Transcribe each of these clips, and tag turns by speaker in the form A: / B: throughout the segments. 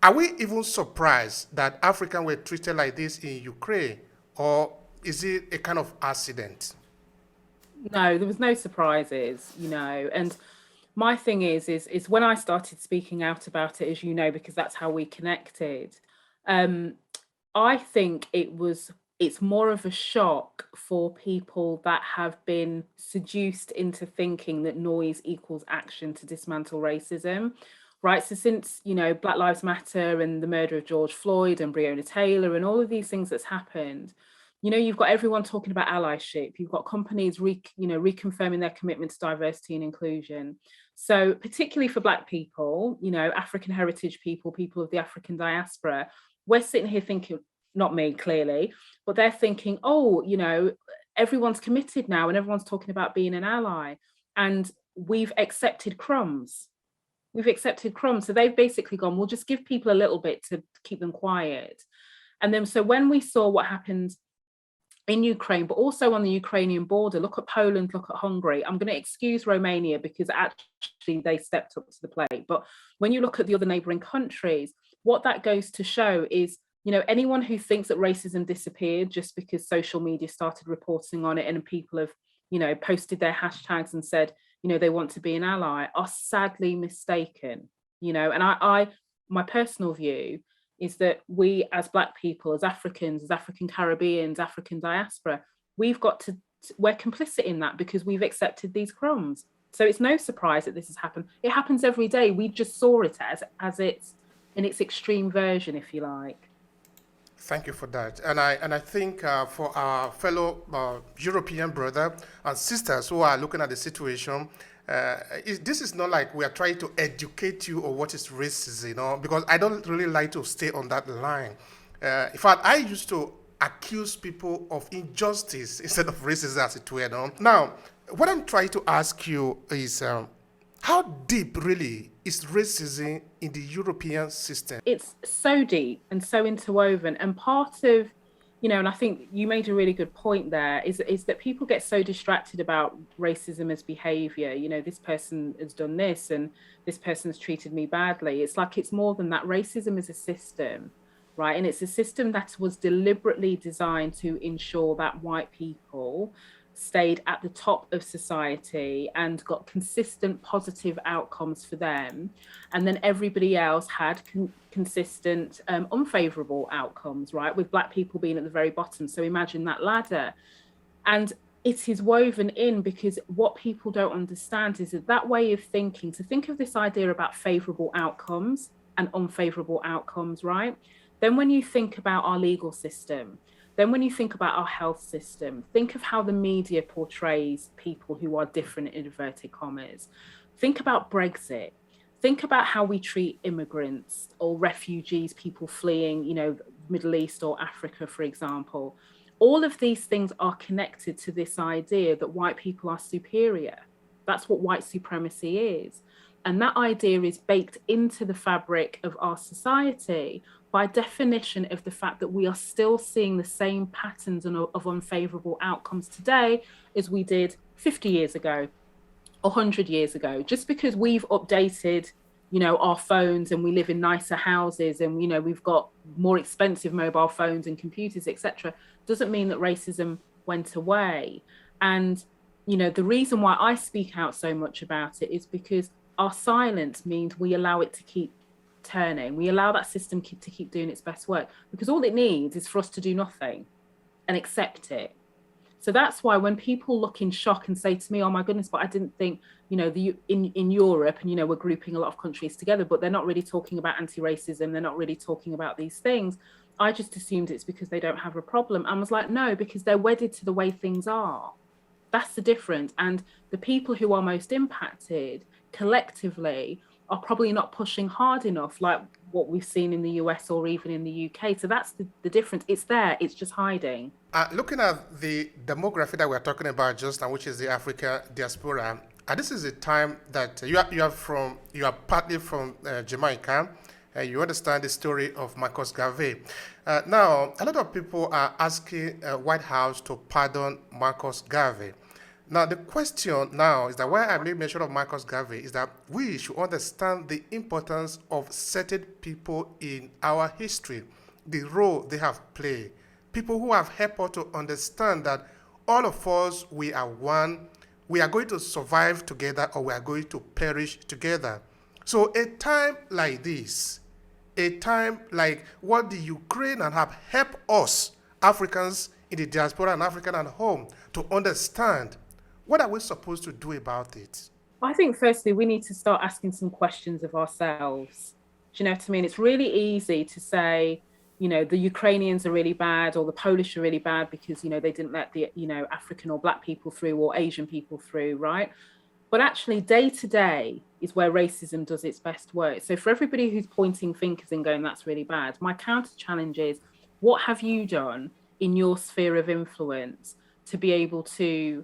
A: Are we even surprised that Africans were treated like this in Ukraine, or is it a kind of accident?
B: No, there was no surprises, and my thing is when I started speaking out about it, as you know, because that's how we connected. um I think it's more of a shock for people that have been seduced into thinking that noise equals action to dismantle racism. Right. So since, Black Lives Matter and the murder of George Floyd and Breonna Taylor and all of these things that's happened, you've got everyone talking about allyship. You've got companies reconfirming their commitment to diversity and inclusion. So particularly for Black people, African heritage people, people of the African diaspora, we're sitting here thinking, not me clearly, but they're thinking, oh, everyone's committed now and everyone's talking about being an ally. And we've accepted crumbs. We've accepted crumbs. So they've basically gone, we'll just give people a little bit to keep them quiet. And then so when we saw what happened in Ukraine, but also on the Ukrainian border, look at Poland, look at Hungary. I'm going to excuse Romania because actually they stepped up to the plate. But when you look at the other neighboring countries, what that goes to show is, anyone who thinks that racism disappeared just because social media started reporting on it and people have, posted their hashtags and said, they want to be an ally, are sadly mistaken. And my personal view is that we as Black people, as Africans, as African Caribbeans, African diaspora, we're complicit in that because we've accepted these crumbs. So it's no surprise that this has happened. It happens every day. We just saw it as it's in its extreme version, if you like.
A: Thank you for that. And I think for our fellow European brother and sisters who are looking at the situation, this is not like we are trying to educate you on what is racism, because I don't really like to stay on that line. In fact, I used to accuse people of injustice instead of racism, as it were. No? Now, what I'm trying to ask you is how deep really is racism in the European system?
B: It's so deep and so interwoven. And part of, and I think you made a really good point there, is that people get so distracted about racism as behavior. This person has done this and this person's treated me badly. It's like it's more than that. Racism is a system, right? And it's a system that was deliberately designed to ensure that white people stayed at the top of society and got consistent positive outcomes for them, and then everybody else had consistent unfavorable outcomes, right, with Black people being at the very bottom. So imagine that ladder. And it is woven in because what people don't understand is that way of thinking, to think of this idea about favorable outcomes and unfavorable outcomes, right? Then when you think about our legal system, then when you think about our health system, think of how the media portrays people who are different, in inverted commas. Think about Brexit. Think about how we treat immigrants or refugees, people fleeing, Middle East or Africa, for example. All of these things are connected to this idea that white people are superior. That's what white supremacy is. And that idea is baked into the fabric of our society by definition of the fact that we are still seeing the same patterns of unfavorable outcomes today as we did 50 years ago, 100 years ago. Just because we've updated, our phones and we live in nicer houses and, we've got more expensive mobile phones and computers, etc., doesn't mean that racism went away. And, the reason why I speak out so much about it is because our silence means we allow it to keep turning. We allow that system to keep doing its best work, because all it needs is for us to do nothing and accept it. So that's why when people look in shock and say to me, oh my goodness, but I didn't think, in Europe, and, we're grouping a lot of countries together, but they're not really talking about anti-racism. They're not really talking about these things. I just assumed it's because they don't have a problem. And was like, no, because they're wedded to the way things are. That's the difference. And the people who are most impacted collectively are probably not pushing hard enough, like what we've seen in the US or even in the UK. So that's the difference. It's there, it's just hiding.
A: Looking at the demography that we're talking about just now, which is the Africa diaspora, this is a time that you are partly from Jamaica. You understand the story of Marcus Garvey. Now, a lot of people are asking White House to pardon Marcus Garvey. Now, the question now is that why I made mention of Marcus Garvey is that we should understand the importance of certain people in our history, the role they have played, people who have helped us to understand that all of us, we are one, we are going to survive together or we are going to perish together. So a time like this, a time like what the Ukraine have helped us, Africans in the diaspora and African at home, to understand what are we supposed to do about it?
B: I think firstly, we need to start asking some questions of ourselves. Do you know what I mean? It's really easy to say, you know, the Ukrainians are really bad or the Polish are really bad because, you know, they didn't let the, you know, African or Black people through or Asian people through, right? But actually, day to day is where racism does its best work. So for everybody who's pointing fingers and going, that's really bad, my counter challenge is, what have you done in your sphere of influence to be able to,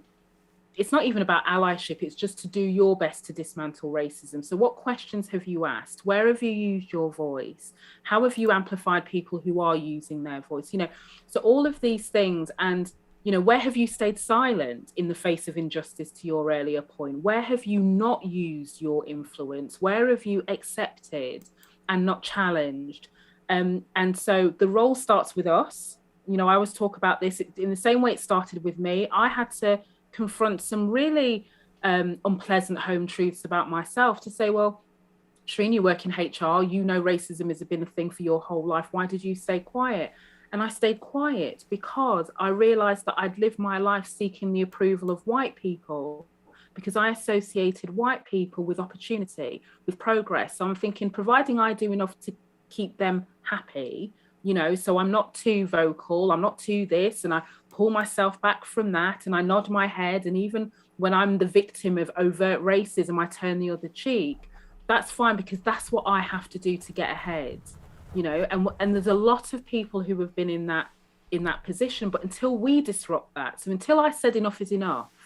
B: it's not even about allyship, it's just to do your best to dismantle racism. So what questions have you asked? Where have you used your voice? How have you amplified people who are using their voice? You know, so all of these things. And, you know, where have you stayed silent in the face of injustice, to your earlier point? Where have you not used your influence? Where have you accepted and not challenged? And so the role starts with us. You know, I always talk about this in the same way it started with me. I had to confront some really unpleasant home truths about myself to say, well, Shereen, you work in HR, you know racism has been a thing for your whole life. Why did you stay quiet? And I stayed quiet because I realized that I'd lived my life seeking the approval of white people because I associated white people with opportunity, with progress. So I'm thinking, providing I do enough to keep them happy, you know, so I'm not too vocal, I'm not too this, and I pull myself back from that and I nod my head. And even when I'm the victim of overt racism, I turn the other cheek. That's fine because that's what I have to do to get ahead, you know. And there's a lot of people who have been in that position, but until we disrupt that, so until I said enough is enough,